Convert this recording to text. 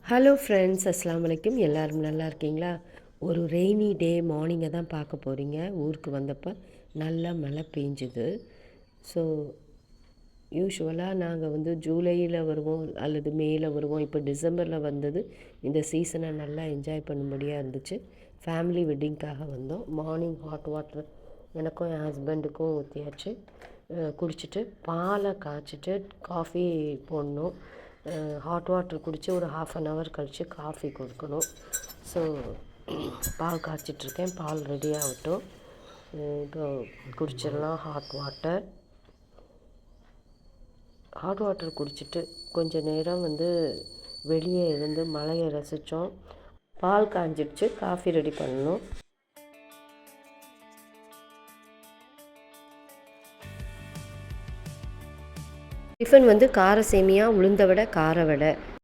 Hello friends, அஸ்ஸலாமு அலைக்கும். எல்லோரும் நல்லா இருக்கீங்களா? ஒரு ரெய்னி டே மார்னிங்கை தான் பார்க்க போகிறீங்க. ஊருக்கு வந்தப்போ நல்லா மழை பெஞ்சுது. ஸோ யூஷுவலாக நாங்கள் ஜூலையில் வருவோம் அல்லது மேயில் வருவோம். இப்போ டிசம்பரில் வந்தது. இந்த சீசனை நல்லா என்ஜாய் பண்ணும்படியாக இருந்துச்சு. ஃபேமிலி வெட்டிங்க்காக வந்தோம். மார்னிங் ஹாட் வாட்டர் எனக்கும் என் ஹஸ்பண்டுக்கும் ஊற்றியாச்சு. குடிச்சிட்டு பாலை காய்ச்சிட்டு காஃபி போடணும். ஹாட் வாட்டர் குடித்து ஒரு 1/2 hour கழித்து காஃபி கொடுக்கணும். ஸோ பால் காய்ச்சிட்ருக்கேன். பால் ரெடி ஆகட்டும். இப்போ குடிச்சிடலாம். ஹாட் வாட்டர் குடிச்சிட்டு கொஞ்சம் நேரம் வெளியே இருந்து மழையை ரசித்தோம். பால் காய்ஞ்சிடுச்சு. காஃபி ரெடி பண்ணணும். டிஃபன் கார சேமியா, உளுந்த வடை, கார வடை.